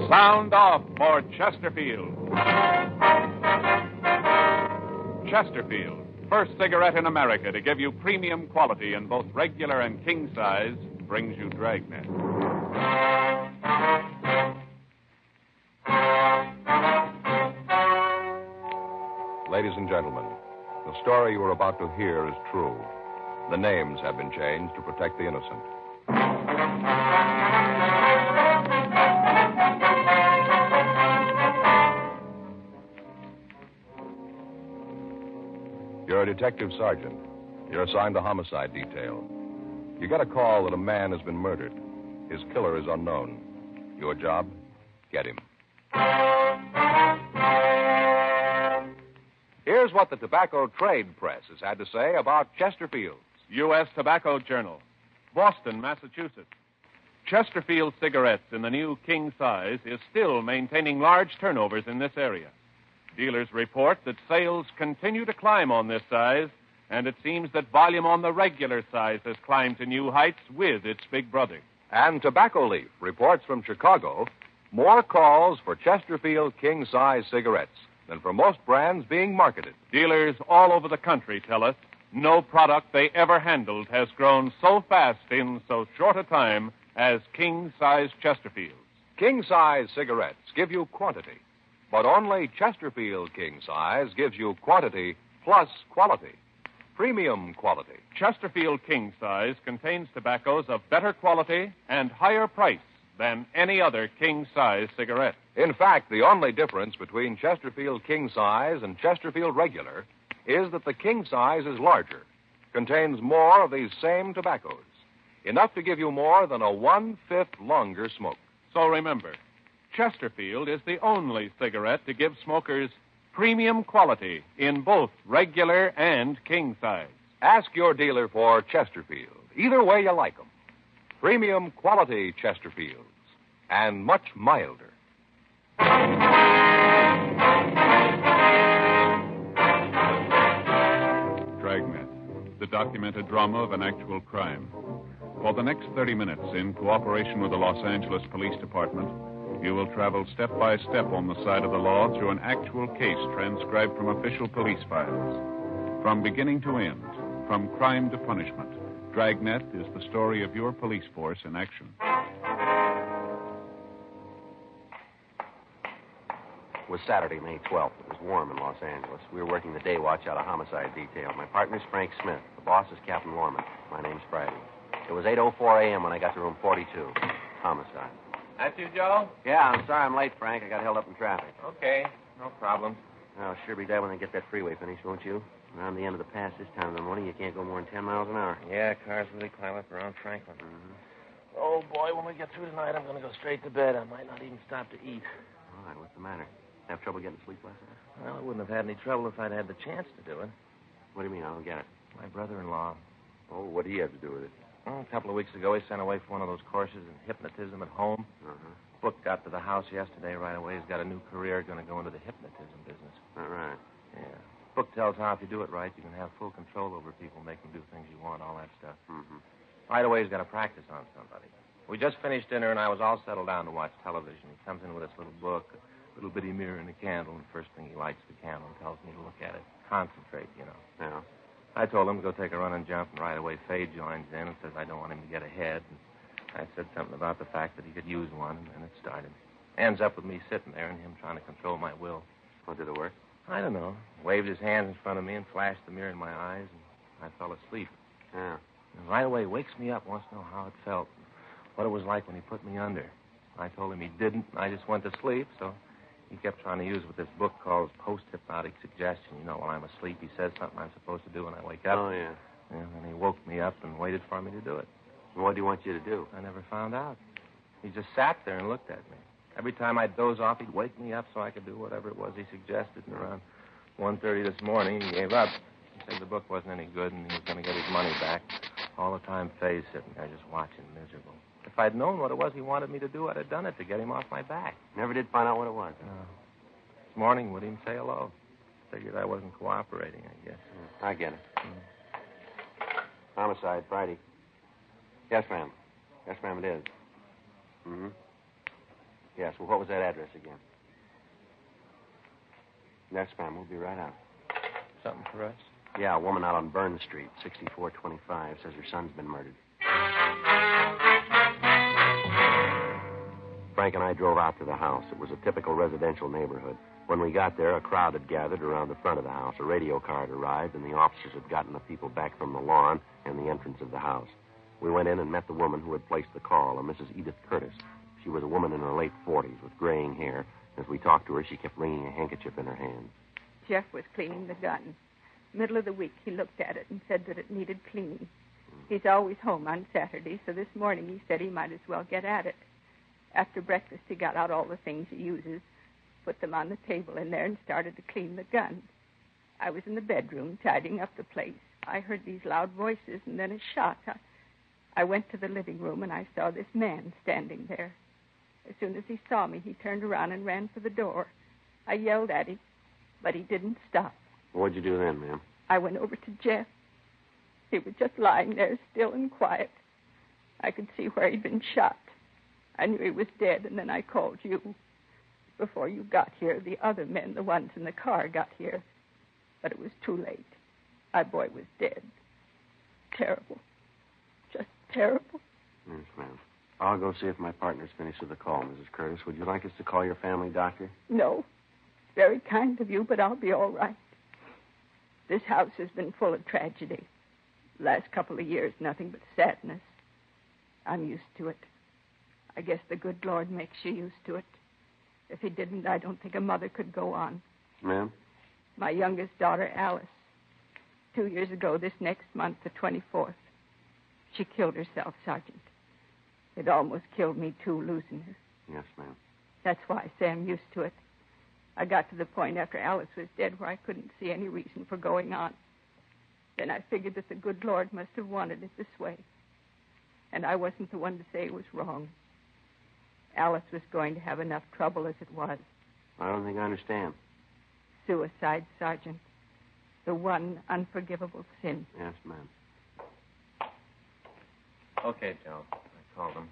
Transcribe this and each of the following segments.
Sound off for Chesterfield. Chesterfield, first cigarette in America to give you premium quality in both regular and king size, brings you Dragnet. Ladies and gentlemen, the story you are about to hear is true. The names have been changed to protect the innocent. You're a detective sergeant. You're assigned to homicide detail. You get a call that a man has been murdered. His killer is unknown. Your job? Get him. Here's what the tobacco trade press has had to say about Chesterfield's. U.S. Tobacco Journal, Boston, Massachusetts. Chesterfield cigarettes in the new king size is still maintaining large turnovers in this area. Dealers report that sales continue to climb on this size, and it seems that volume on the regular size has climbed to new heights with its big brother. And Tobacco Leaf reports from Chicago more calls for Chesterfield king-size cigarettes than for most brands being marketed. Dealers all over the country tell us no product they ever handled has grown so fast in so short a time as king-size Chesterfields. King-size cigarettes give you quantity, but only Chesterfield king-size gives you quantity plus quality. Premium quality. Chesterfield king size contains tobaccos of better quality and higher price than any other king size cigarette. In fact, the only difference between Chesterfield king size and Chesterfield regular is that the king size is larger, contains more of these same tobaccos, enough to give you more than a 1/5 longer smoke. So remember, Chesterfield is the only cigarette to give smokers premium quality in both regular and king size. Ask your dealer for Chesterfield, either way you like them. Premium quality Chesterfields, and much milder. Dragnet, the documented drama of an actual crime. For the next 30 minutes, in cooperation with the Los Angeles Police Department, you will travel step by step on the side of the law through an actual case transcribed from official police files. From beginning to end, from crime to punishment, Dragnet is the story of your police force in action. It was Saturday, May 12th. It was warm in Los Angeles. We were working the day watch out of homicide detail. My partner's Frank Smith. The boss is Captain Lorman. My name's Friday. It was 8:04 a.m. when I got to room 42. Homicide. That's you, Joe? Yeah, I'm sorry I'm late, Frank. I got held up in traffic. Okay, no problem. I'll sure be glad when they get that freeway finished, won't you? Around the end of the pass this time in the morning, you can't go more than 10 miles an hour. Yeah, cars really climb up around Franklin. Mm-hmm. Oh, boy, when we get through tonight, I'm going to go straight to bed. I might not even stop to eat. All right, what's the matter? Have trouble getting to sleep last night? Well, I wouldn't have had any trouble if I'd had the chance to do it. What do you mean? I don't get it. My brother-in-law. Oh, what do you have to do with it? A couple of weeks ago, he sent away for one of those courses in hypnotism at home. Uh-huh. Book got to the house yesterday right away. He's got a new career, going to go into the hypnotism business. All right. Yeah. Book tells how if you do it right, you can have full control over people, make them do things you want, all that stuff. Mm-hmm. Right away, he's got to practice on somebody. We just finished dinner, and I was all settled down to watch television. He comes in with this little book, a little bitty mirror and a candle, and the first thing he lights the candle and tells me to look at it. Concentrate, you know. Yeah. I told him to go take a run and jump, and right away Faye joins in and says I don't want him to get ahead. And I said something about the fact that he could use one, and then it started. Ends up with me sitting there and him trying to control my will. Well, did it work? I don't know. Waved his hands in front of me and flashed the mirror in my eyes, and I fell asleep. Yeah. And right away wakes me up, wants to know how it felt, what it was like when he put me under. I told him he didn't, and I just went to sleep, so he kept trying to use with this book called Post-Hypnotic Suggestion. You know, while I'm asleep, he says something I'm supposed to do when I wake up. Oh, yeah. And he woke me up and waited for me to do it. Well, what do you want you to do? I never found out. He just sat there and looked at me. Every time I'd doze off, he'd wake me up so I could do whatever it was he suggested. And around 1:30 this morning, he gave up. He said the book wasn't any good and he was going to get his money back. All the time, Faye's sitting there just watching, miserable. If I'd known what it was he wanted me to do, I'd have done it to get him off my back. Never did find out what it was. No. This morning, wouldn't even say hello. Figured I wasn't cooperating, I guess. I get it. Homicide, Friday. Yes, ma'am. Yes, ma'am, it is. Mm-hmm. Yes, well, what was that address again? Yes, ma'am. We'll be right out. Something for us? Yeah, a woman out on Burn Street, 6425, says her son's been murdered. Frank and I drove out to the house. It was a typical residential neighborhood. When we got there, a crowd had gathered around the front of the house. A radio car had arrived, and the officers had gotten the people back from the lawn and the entrance of the house. We went in and met the woman who had placed the call, a Mrs. Edith Curtis. She was a woman in her late 40s with graying hair. As we talked to her, she kept wringing a handkerchief in her hand. Jeff was cleaning the gun. Middle of the week, he looked at it and said that it needed cleaning. He's always home on Saturday, so this morning he said he might as well get at it. After breakfast, he got out all the things he uses, put them on the table in there, and started to clean the gun. I was in the bedroom tidying up the place. I heard these loud voices and then a shot. I went to the living room, and I saw this man standing there. As soon as he saw me, he turned around and ran for the door. I yelled at him, but he didn't stop. What'd you do then, ma'am? I went over to Jeff. He was just lying there, still and quiet. I could see where he'd been shot. I knew he was dead, and then I called you. Before you got here, the other men, the ones in the car, got here. But it was too late. My boy was dead. Terrible. Just terrible. Yes, ma'am. I'll go see if my partner's finished with the call, Mrs. Curtis. Would you like us to call your family doctor? No. Very kind of you, but I'll be all right. This house has been full of tragedy. Last couple of years, nothing but sadness. I'm used to it. I guess the good Lord makes you used to it. If he didn't, I don't think a mother could go on. Ma'am? My youngest daughter, Alice. 2 years ago, this next month, the 24th. She killed herself, Sergeant. It almost killed me, too, losing her. Yes, ma'am. That's why I say I'm used to it. I got to the point after Alice was dead where I couldn't see any reason for going on. Then I figured that the good Lord must have wanted it this way. And I wasn't the one to say it was wrong. Alice was going to have enough trouble as it was. I don't think I understand. Suicide, Sergeant. The one unforgivable sin. Yes, ma'am. Okay, Joe. I called them.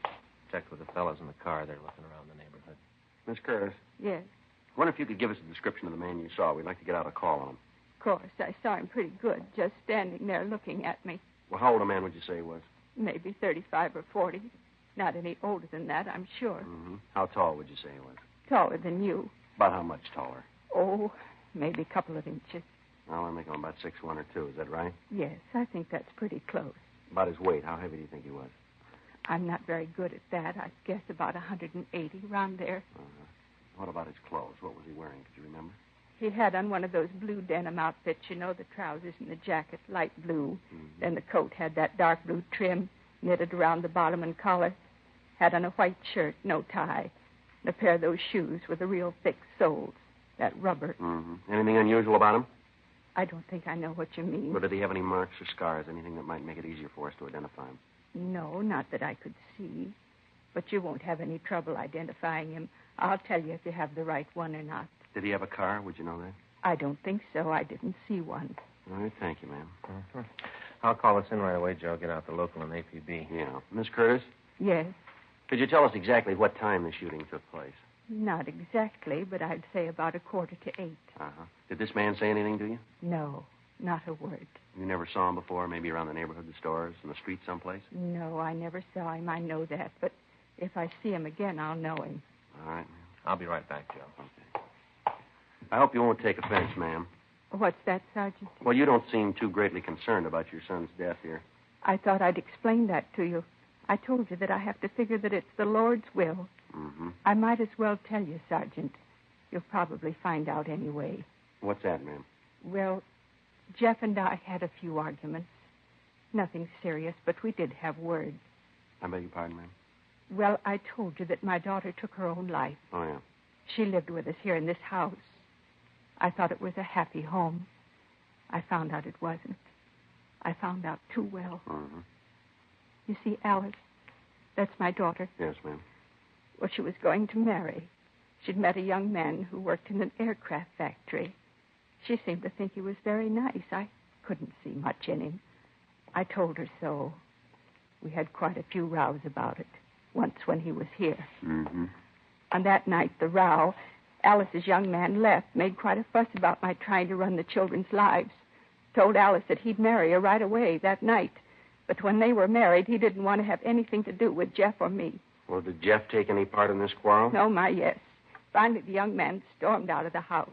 Checked with the fellas in the car. They're looking around the neighborhood. Miss Curtis, Yes, I wonder if you could give us a description of the man you saw. We'd like to get out a call on him. of course. I saw him pretty good, just standing there looking at me. Well, how old a man would you say he was? Maybe 35 or 40. Not any older than that, I'm sure. Mm-hmm. How tall would you say he was? Taller than you. About how much taller? Oh, maybe a couple of inches. Well, I think I'm about 6'1" or 2. Is that right? Yes, I think that's pretty close. About his weight. How heavy do you think he was? I'm not very good at that. I guess about 180, around there. Uh-huh. What about his clothes? What was he wearing? Could you remember? He had on one of those blue denim outfits, you know, the trousers and the jacket, light blue. Mm-hmm. Then the coat had that dark blue trim knitted around the bottom and collar. Had on a white shirt, no tie. And a pair of those shoes with the real thick soles, that rubber. Mm-hmm. Anything unusual about him? I don't think I know what you mean. Or did he have any marks or scars? Anything that might make it easier for us to identify him? No, not that I could see. But you won't have any trouble identifying him. I'll tell you if you have the right one or not. Did he have a car? Would you know that? I don't think so. I didn't see one. All right, thank you, ma'am. Mm-hmm. I'll call us in right away, Joe. Get out the local and APB. Yeah. Miss Curtis, Yes, could you tell us exactly what time the shooting took place? not exactly, but I'd say about 7:45. Uh-huh. Did this man say anything to you? No, not a word. You never saw him before, maybe around the neighborhood, the stores, in the street someplace? No, I never saw him. I know that. But if I see him again, I'll know him. All right, ma'am. I'll be right back, Joe. Okay. I hope you won't take offense, ma'am. What's that, Sergeant? Well, you don't seem too greatly concerned about your son's death here. I thought I'd explain that to you. I told you that I have to figure that it's the Lord's will. Mm-hmm. I might as well tell you, Sergeant. You'll probably find out anyway. What's that, ma'am? Well, Jeff and I had a few arguments. Nothing serious, but we did have words. I beg your pardon, ma'am? Well, I told you that my daughter took her own life. Oh, yeah. She lived with us here in this house. I thought it was a happy home. I found out it wasn't. I found out too well. Mm-hmm. You see, Alice, that's my daughter. Yes, ma'am. Well, she was going to marry. She'd met a young man who worked in an aircraft factory. She seemed to think he was very nice. I couldn't see much in him. I told her so. We had quite a few rows about it, once when he was here. Mm-hmm. On that night, the row, Alice's young man left, made quite a fuss about my trying to run the children's lives. Told Alice that he'd marry her right away that night. But when they were married, he didn't want to have anything to do with Jeff or me. Well, did Jeff take any part in this quarrel? No, my yes. Finally, the young man stormed out of the house.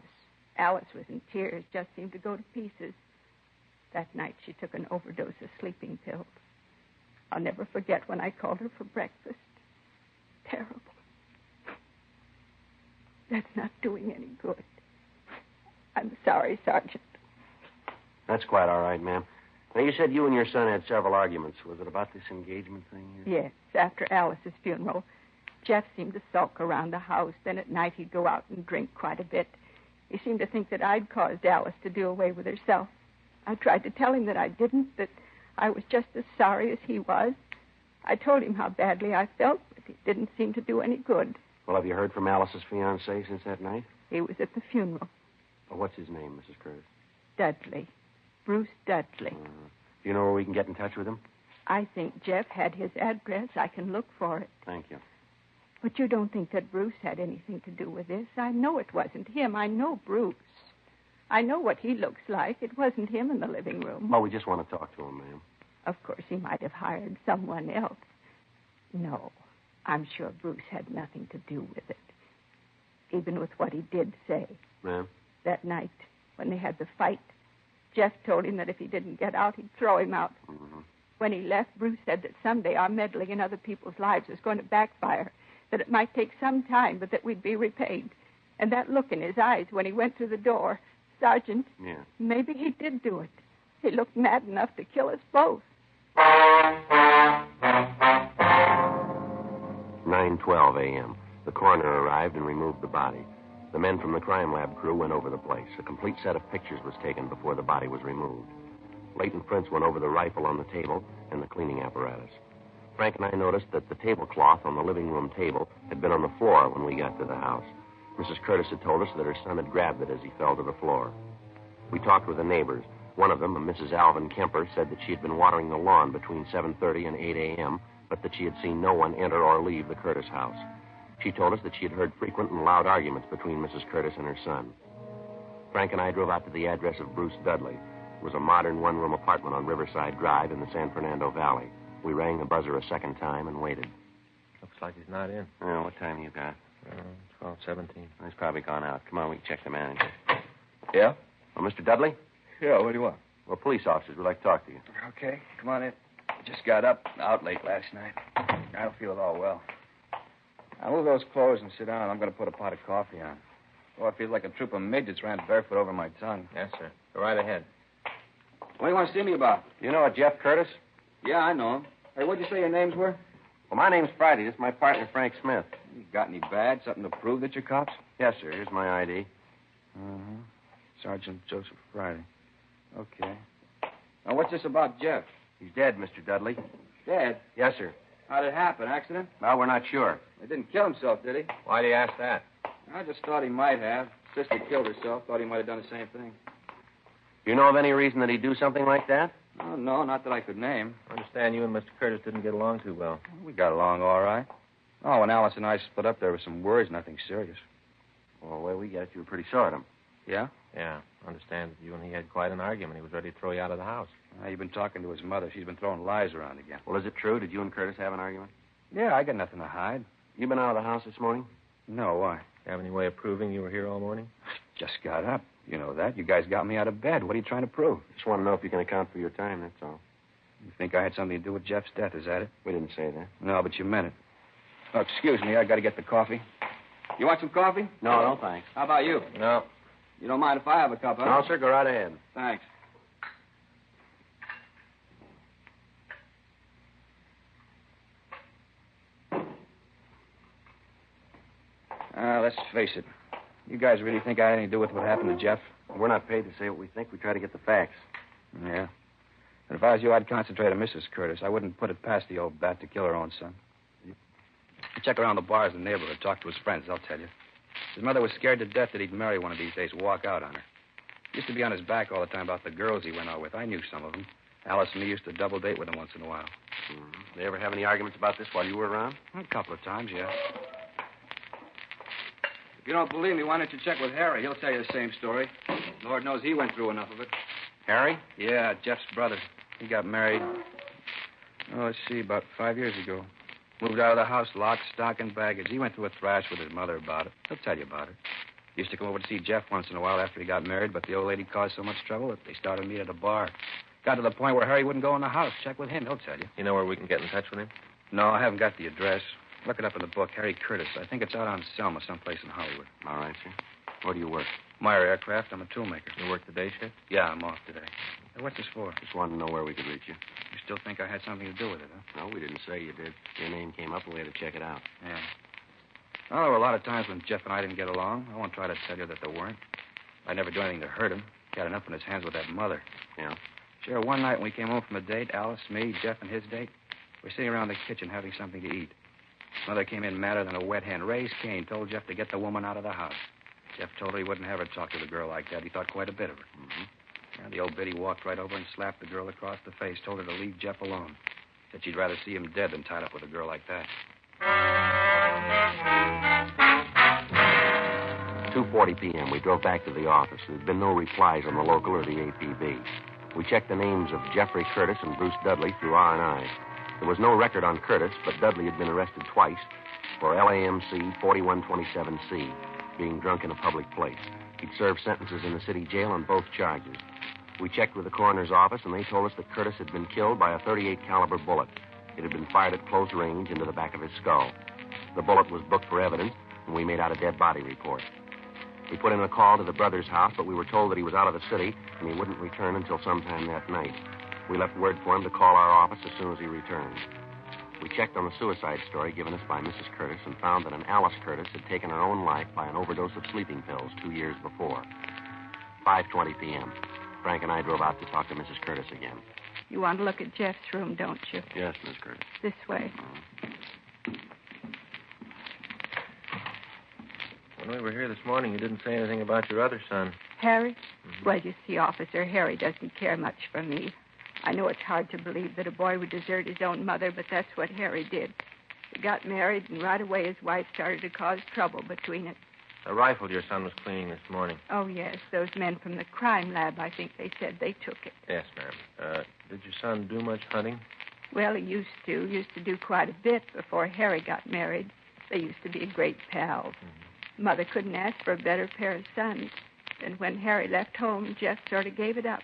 Alice was in tears, just seemed to go to pieces. That night, she took an overdose of sleeping pills. I'll never forget when I called her for breakfast. Terrible. That's not doing any good. I'm sorry, Sergeant. That's quite all right, ma'am. Now, you said you and your son had several arguments. Was it about this engagement thing? Yes, after Alice's funeral. Jeff seemed to sulk around the house. Then at night he'd go out and drink quite a bit. He seemed to think that I'd caused Alice to do away with herself. I tried to tell him that I didn't, that I was just as sorry as he was. I told him how badly I felt, but it didn't seem to do any good. Well, have you heard from Alice's fiancé since that night? He was at the funeral. Well, what's his name, Mrs. Curtis? Dudley. Bruce Dudley. Do you know where we can get in touch with him? I think Jeff had his address. I can look for it. Thank you. But you don't think that Bruce had anything to do with this? I know it wasn't him. I know Bruce. I know what he looks like. It wasn't him in the living room. Well, we just want to talk to him, ma'am. Of course, he might have hired someone else. No, I'm sure Bruce had nothing to do with it. Even with what he did say. Ma'am? That night, when they had the fight, Jeff told him that if he didn't get out, he'd throw him out. Mm-hmm. When he left, Bruce said that someday our meddling in other people's lives was going to backfire, that it might take some time, but that we'd be repaid. And that look in his eyes when he went through the door, Sergeant, Yeah. Maybe he did do it. He looked mad enough to kill us both. 9:12 a.m. The coroner arrived and removed the body. The men from the crime lab crew went over the place. A complete set of pictures was taken before the body was removed. Latent prints went over the rifle on the table and the cleaning apparatus. Frank and I noticed that the tablecloth on the living room table had been on the floor when we got to the house. Mrs. Curtis had told us that her son had grabbed it as he fell to the floor. We talked with the neighbors. One of them, a Mrs. Alvin Kemper, said that she had been watering the lawn between 7:30 and 8 a.m., but that she had seen no one enter or leave the Curtis house. She told us that she had heard frequent and loud arguments between Mrs. Curtis and her son. Frank and I drove out to the address of Bruce Dudley. It was a modern one-room apartment on Riverside Drive in the San Fernando Valley. We rang the buzzer a second time and waited. Looks like he's not in. Oh, what time you got? 12:17. He's probably gone out. Come on, we can check the manager. Yeah? Well, Mr. Dudley? Yeah, what do you want? We're police officers. We'd like to talk to you. Okay, come on in. Just got up, out late last night. I don't feel at all well. I'll move those clothes and sit down. I'm going to put a pot of coffee on. Oh, I feel like a troop of midgets ran barefoot over my tongue. Yes, sir. Go right ahead. What do you want to see me about? You know a Jeff Curtis? Yeah, I know him. Hey, what'd you say your names were? Well, my name's Friday. This is my partner, Frank Smith. You got any badge? Something to prove that you're cops? Yes, sir. Here's my ID. Uh-huh. Sergeant Joseph Friday. Okay. Now, what's this about Jeff? He's dead, Mr. Dudley. Dead? Yes, sir. How'd it happen? Accident? Well, we're not sure. He didn't kill himself, did he? Why do you ask that? I just thought he might have. Sister killed herself. Thought he might have done the same thing. Do you know of any reason that he'd do something like that? Oh, no, not that I could name. I understand you and Mr. Curtis didn't get along too well. We got along all right. Oh, when Alice and I split up, there were some words, nothing serious. Well, the way we get it, you were pretty sore at him. Yeah? Yeah, I understand that you and he had quite an argument. He was ready to throw you out of the house. You've been talking to his mother. She's been throwing lies around again. Well, is it true? Did you and Curtis have an argument? Yeah, I got nothing to hide. You been out of the house this morning? No, why? You have any way of proving you were here all morning? Just got up. You know that. You guys got me out of bed. What are you trying to prove? Just want to know if you can account for your time, that's all. You think I had something to do with Jeff's death, is that it? We didn't say that. No, but you meant it. Oh, excuse me. I got to get the coffee. You want some coffee? No, thanks. How about you? No. You don't mind if I have a cup, huh? No, sir, go right ahead. Thanks. Let's face it. You guys really think I had anything to do with what happened to Jeff? We're not paid to say what we think. We try to get the facts. Yeah. But if I was you, I'd concentrate on Mrs. Curtis. I wouldn't put it past the old bat to kill her own son. Check around the bars in the neighborhood. Talk to his friends. They'll tell you. His mother was scared to death that he'd marry one of these days, walk out on her. Used to be on his back all the time about the girls he went out with. I knew some of them. Alice and me used to double date with him once in a while. They ever have any arguments about this while you were around? A couple of times, yeah. If you don't believe me, why don't you check with Harry? He'll tell you the same story. Lord knows he went through enough of it. Harry? Yeah, Jeff's brother. He got married, let's see, about 5 years ago. Moved out of the house, lock, stock, and baggage. He went through a thrash with his mother about it. He'll tell you about it. Used to come over to see Jeff once in a while after he got married, but the old lady caused so much trouble that they started to meet at a bar. Got to the point where Harry wouldn't go in the house. Check with him. He'll tell you. You know where we can get in touch with him? No, I haven't got the address. Look it up in the book. Harry Curtis. I think it's out on Selma, someplace in Hollywood. All right, sir. Where do you work? Meyer Aircraft. I'm a toolmaker. You work the day shift? Yeah, I'm off today. Hey, what's this for? Just wanted to know where we could reach you. You still think I had something to do with it, huh? No, we didn't say you did. Your name came up and we had to check it out. Yeah. Well, there were a lot of times when Jeff and I didn't get along. I won't try to tell you that there weren't. I'd never do anything to hurt him. He had enough on his hands with that mother. Yeah? Sure, one night when we came home from a date, Alice, me, Jeff, and his date, we're sitting around the kitchen having something to eat. Mother came in madder than a wet hen. Raised Cain, told Jeff to get the woman out of the house. Jeff told her he wouldn't have her talk to the girl like that. He thought quite a bit of her. Mm-hmm. And the old biddy walked right over and slapped the girl across the face, told her to leave Jeff alone. Said she'd rather see him dead than tied up with a girl like that. 2:40 p.m. We drove back to the office. There'd been no replies on the local or the APB. We checked the names of Jeffrey Curtis and Bruce Dudley through R&I. There was no record on Curtis, but Dudley had been arrested twice for LAMC 4127C, being drunk in a public place. He'd served sentences in the city jail on both charges. We checked with the coroner's office, and they told us that Curtis had been killed by a .38 caliber bullet. It had been fired at close range into the back of his skull. The bullet was booked for evidence, and we made out a dead body report. We put in a call to the brother's house, but we were told that he was out of the city, and he wouldn't return until sometime that night. We left word for him to call our office as soon as he returned. We checked on the suicide story given us by Mrs. Curtis and found that an Alice Curtis had taken her own life by an overdose of sleeping pills 2 years before. 5:20 p.m. Frank and I drove out to talk to Mrs. Curtis again. You want to look at Jeff's room, don't you? Yes, Miss Curtis. This way. When we were here this morning, you didn't say anything about your other son. Harry? Mm-hmm. Well, you see, Officer, Harry doesn't care much for me. I know it's hard to believe that a boy would desert his own mother, but that's what Harry did. They got married, and right away his wife started to cause trouble between us. The rifle your son was cleaning this morning. Oh, yes, those men from the crime lab, I think they said they took it. Yes, ma'am. Did your son do much hunting? Well, he used to do quite a bit before Harry got married. They used to be great pals. Mm-hmm. Mother couldn't ask for a better pair of sons. And when Harry left home, Jeff sort of gave it up.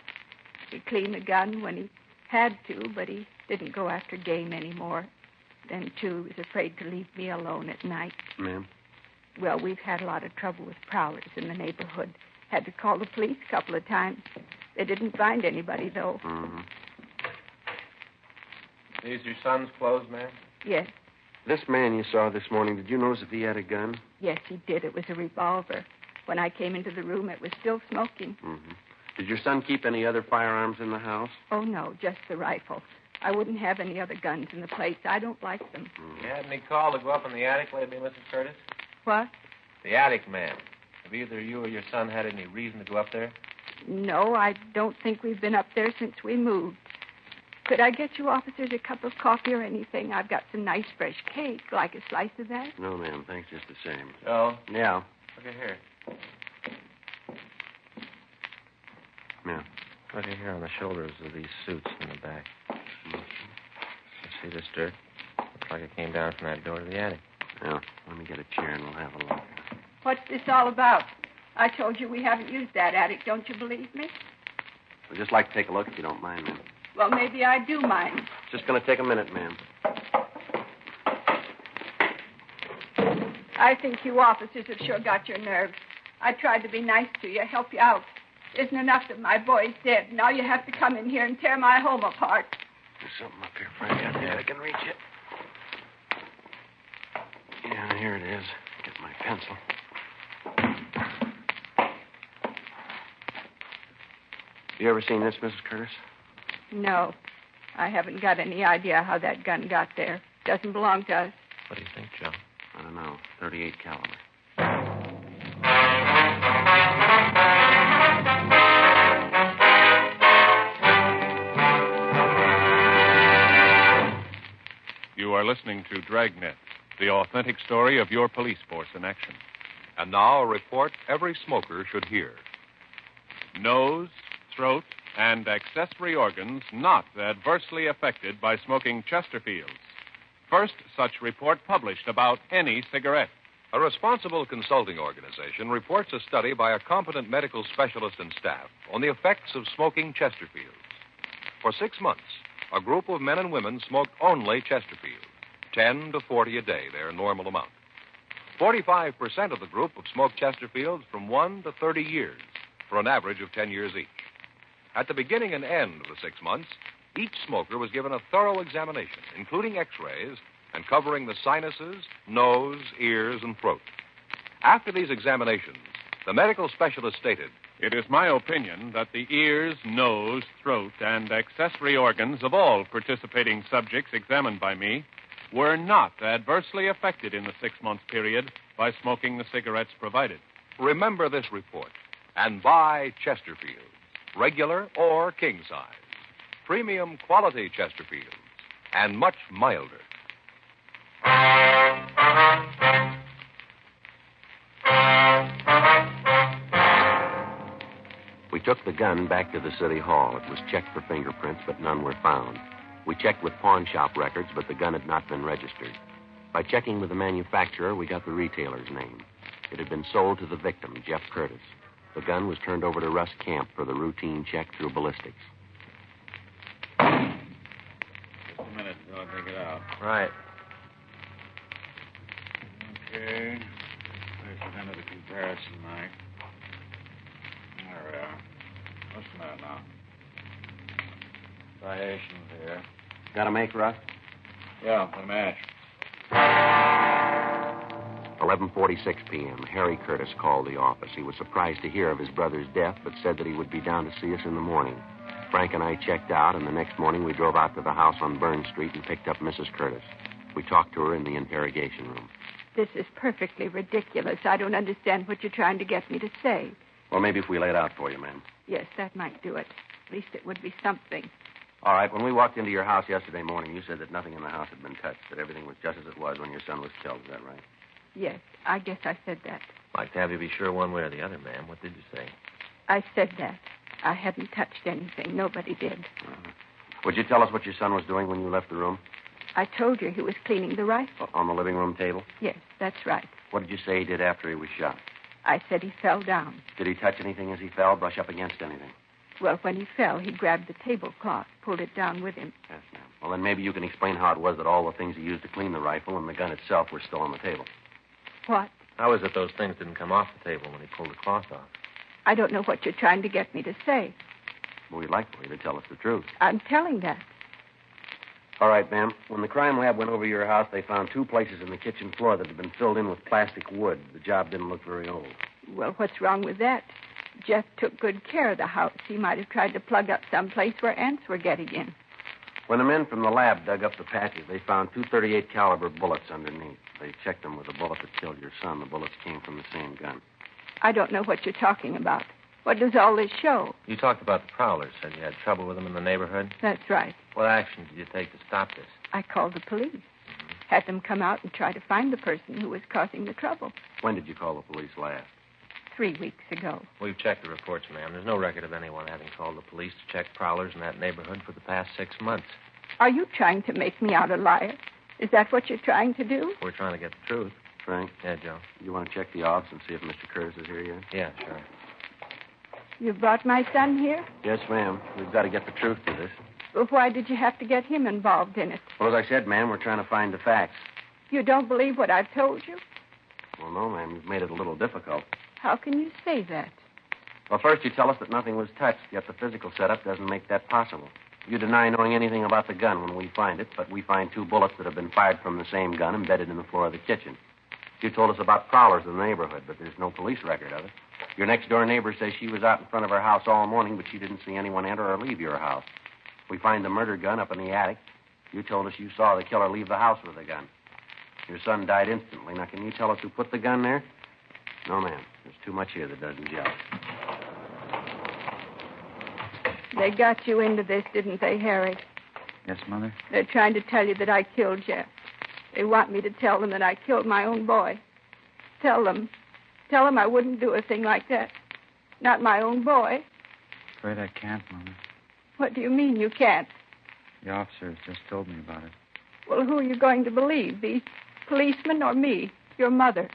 He cleaned the gun when he had to, but he didn't go after game anymore. Then, too, he was afraid to leave me alone at night. Ma'am? Well, we've had a lot of trouble with prowlers in the neighborhood. Had to call the police a couple of times. They didn't find anybody, though. Mm-hmm. These your son's clothes, ma'am? Yes. This man you saw this morning, did you notice if he had a gun? Yes, he did. It was a revolver. When I came into the room, it was still smoking. Mm-hmm. Did your son keep any other firearms in the house? Oh, no, just the rifle. I wouldn't have any other guns in the place. I don't like them. You had any call to go up in the attic lately, Mrs. Curtis? What? The attic, ma'am. Have either you or your son had any reason to go up there? No, I don't think we've been up there since we moved. Could I get you officers a cup of coffee or anything? I've got some nice fresh cake. Like a slice of that? No, ma'am. Thanks just the same. Oh? Yeah. Look at here. Yeah. Look at here on the shoulders of these suits in the back. You see this dirt? Looks like it came down from that door to the attic. Yeah. Let me get a chair and we'll have a look. What's this all about? I told you we haven't used that attic. Don't you believe me? I'd just like to take a look if you don't mind, ma'am. Well, maybe I do mind. It's just going to take a minute, ma'am. I think you officers have sure got your nerve. I tried to be nice to you, help you out. Isn't enough that my boy's dead. Now you have to come in here and tear my home apart. There's something up here, Frank. Out there. I can reach it. Yeah, here it is. Get my pencil. You ever seen this, Mrs. Curtis? No. I haven't got any idea how that gun got there. Doesn't belong to us. What do you think, Joe? I don't know. .38 caliber. You are listening to Dragnet, the authentic story of your police force in action. And now a report every smoker should hear. Nose, throat, and accessory organs not adversely affected by smoking Chesterfields. First such report published about any cigarette. A responsible consulting organization reports a study by a competent medical specialist and staff on the effects of smoking Chesterfields. For 6 months, a group of men and women smoked only Chesterfields, 10 to 40 a day, their normal amount. 45% of the group have smoked Chesterfields from 1 to 30 years, for an average of 10 years each. At the beginning and end of the 6 months, each smoker was given a thorough examination, including x-rays, and covering the sinuses, nose, ears, and throat. After these examinations, the medical specialist stated, It is my opinion that the ears, nose, throat, and accessory organs of all participating subjects examined by me were not adversely affected in the 6-month period by smoking the cigarettes provided. remember this report and buy Chesterfields, regular or king size. Premium quality Chesterfields, and much milder. We took the gun back to the city hall. It was checked for fingerprints, but none were found. We checked with pawn shop records, but the gun had not been registered. By checking with the manufacturer, we got the retailer's name. It had been sold to the victim, Jeff Curtis. The gun was turned over to Russ Camp for the routine check through ballistics. Just a minute until I take it out. Right. Okay. Place it under the comparison knife. There we are. What's the matter now? Striations here. Got a make, Russ? Yeah, the match. 11:46 p.m. Harry Curtis called the office. He was surprised to hear of his brother's death, but said that he would be down to see us in the morning. Frank and I checked out, and the next morning we drove out to the house on Burn Street and picked up Mrs. Curtis. We talked to her in the interrogation room. This is perfectly ridiculous. I don't understand what you're trying to get me to say. Well, maybe if we lay it out for you, ma'am. Yes, that might do it. At least it would be something. All right, when we walked into your house yesterday morning, you said that nothing in the house had been touched, that everything was just as it was when your son was killed. Is that right? Yes, I guess I said that. Like to have you be sure one way or the other, ma'am. What did you say? I said that. I hadn't touched anything. Nobody did. Would you tell us what your son was doing when you left the room? I told you he was cleaning the rifle. On the living room table? Yes, that's right. What did you say he did after he was shot? I said he fell down. Did he touch anything as he fell, brush up against anything? Well, when he fell, he grabbed the tablecloth, pulled it down with him. Yes, ma'am. Well, then maybe you can explain how it was that all the things he used to clean the rifle and the gun itself were still on the table. What? How is it those things didn't come off the table when he pulled the cloth off? I don't know what you're trying to get me to say. Well, we'd like for you to tell us the truth. I'm telling that. All right, ma'am. When the crime lab went over your house, they found 2 places in the kitchen floor that had been filled in with plastic wood. The job didn't look very old. Well, what's wrong with that? Jeff took good care of the house. He might have tried to plug up some place where ants were getting in. When the men from the lab dug up the patches, they found 2 .38 caliber bullets underneath. They checked them with the bullet that killed your son. The bullets came from the same gun. I don't know what you're talking about. What does all this show? You talked about the prowlers. Said you had trouble with them in the neighborhood. That's right. What action did you take to stop this? I called the police. Had them come out and try to find the person who was causing the trouble. When did you call the police last? 3 weeks ago. We've checked the reports, ma'am. There's no record of anyone having called the police to check prowlers in that neighborhood for the past 6 months. Are you trying to make me out a liar? Is that what you're trying to do? We're trying to get the truth. Frank? Yeah, Joe. You want to check the office and see if Mr. Curtis is here yet? Yeah, sure. You brought my son here? Yes, ma'am. We've got to get the truth to this. Well, why did you have to get him involved in it? Well, as I said, ma'am, we're trying to find the facts. You don't believe what I've told you? Well, no, ma'am. You've made it a little difficult. How can you say that? Well, first you tell us that nothing was touched, yet the physical setup doesn't make that possible. You deny knowing anything about the gun when we find it, but we find 2 bullets that have been fired from the same gun embedded in the floor of the kitchen. You told us about prowlers in the neighborhood, but there's no police record of it. Your next-door neighbor says she was out in front of her house all morning, but she didn't see anyone enter or leave your house. We find the murder gun up in the attic. You told us you saw the killer leave the house with the gun. Your son died instantly. Now, can you tell us who put the gun there? No, ma'am. There's too much here that doesn't gel. They got you into this, didn't they, Harry? Yes, Mother? They're trying to tell you that I killed Jeff. They want me to tell them that I killed my own boy. Tell them Tell him I wouldn't do a thing like that. Not my own boy. Afraid I can't, Mama. What do you mean you can't? The officers just told me about it. Well, who are you going to believe? The policeman or me, your mother?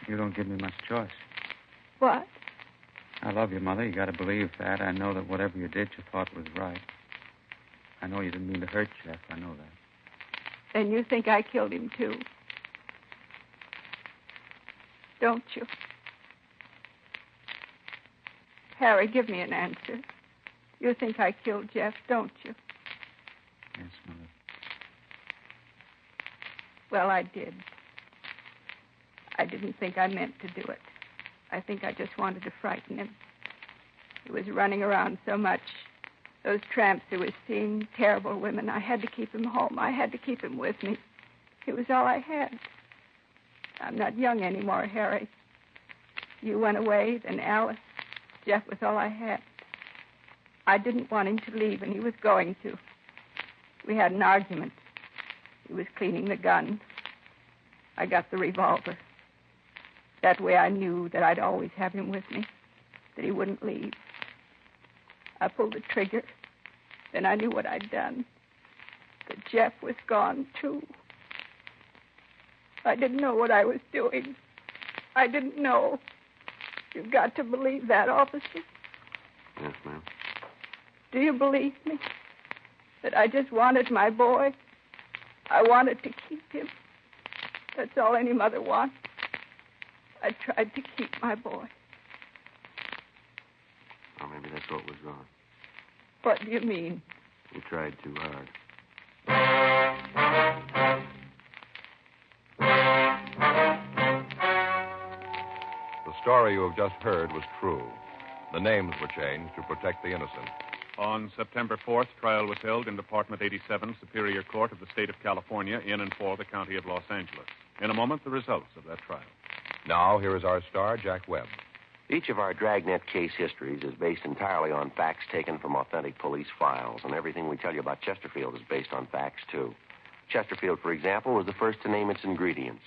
You don't give me much choice. What? I love you, Mother. You got to believe that. I know that whatever you did, you thought was right. I know you didn't mean to hurt Jeff. I know that. And you think I killed him, too? Don't you? Harry, give me an answer. You think I killed Jeff, don't you? Yes, Mother. Well, I did. I didn't think I meant to do it. I think I just wanted to frighten him. He was running around so much. Those tramps he was seeing, terrible women. I had to keep him home. I had to keep him with me. He was all I had. I'm not young anymore, Harry. You went away, then Alice. Jeff was all I had. I didn't want him to leave, and he was going to. We had an argument. He was cleaning the gun. I got the revolver. That way I knew that I'd always have him with me, that he wouldn't leave. I pulled the trigger. Then I knew what I'd done. That Jeff was gone, too. I didn't know what I was doing. I didn't know. You've got to believe that, officer. Yes, ma'am. Do you believe me? That I just wanted my boy? I wanted to keep him. That's all any mother wants. I tried to keep my boy. Or maybe that's what was wrong. What do you mean? You tried too hard. The story you have just heard was true. The names were changed to protect the innocent. On September 4th, trial was held in Department 87, Superior Court of the State of California, in and for the County of Los Angeles. In a moment, the results of that trial. Now, here is our star, Jack Webb. Each of our Dragnet case histories is based entirely on facts taken from authentic police files, and everything we tell you about Chesterfield is based on facts, too. Chesterfield, for example, was the first to name its ingredients.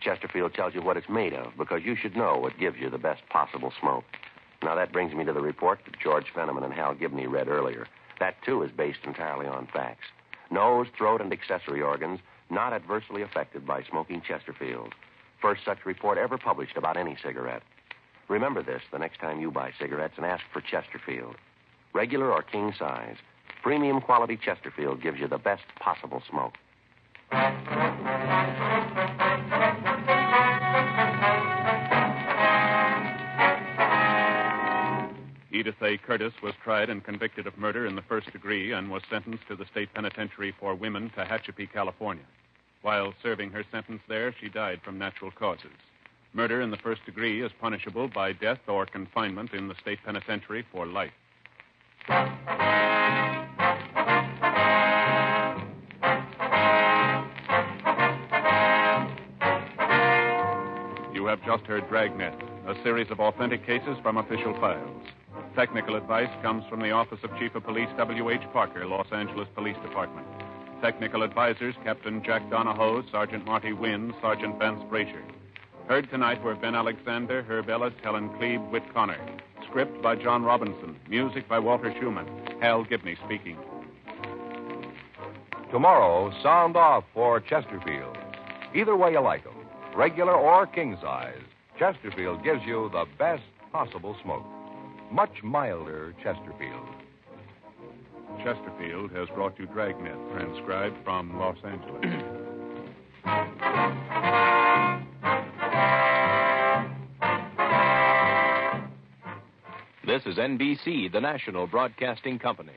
Chesterfield tells you what it's made of, because you should know what gives you the best possible smoke. Now, that brings me to the report that George Fenneman and Hal Gibney read earlier. That, too, is based entirely on facts. Nose, throat, and accessory organs not adversely affected by smoking Chesterfield. First such report ever published about any cigarette. Remember this the next time you buy cigarettes and ask for Chesterfield. Regular or king size, premium quality Chesterfield gives you the best possible smoke. Edith A. Curtis was tried and convicted of murder in the first degree and was sentenced to the state penitentiary for women, Tehachapi, California. While serving her sentence there, she died from natural causes. Murder in the first degree is punishable by death or confinement in the state penitentiary for life. You have just heard Dragnet, a series of authentic cases from official files. Technical advice comes from the Office of Chief of Police W.H. Parker, Los Angeles Police Department. Technical advisors, Captain Jack Donahoe, Sergeant Marty Wynn, Sergeant Vance Frazier. Heard tonight were Ben Alexander, Herb Ellis, Helen Klebe, Whit Connor. Script by John Robinson. Music by Walter Schumann. Hal Gibney speaking. Tomorrow, sound off for Chesterfield. Either way you like them, regular or king size, Chesterfield gives you the best possible smoke. Much milder Chesterfield. Chesterfield has brought you Dragnet, transcribed from Los Angeles. This is NBC, the national broadcasting company.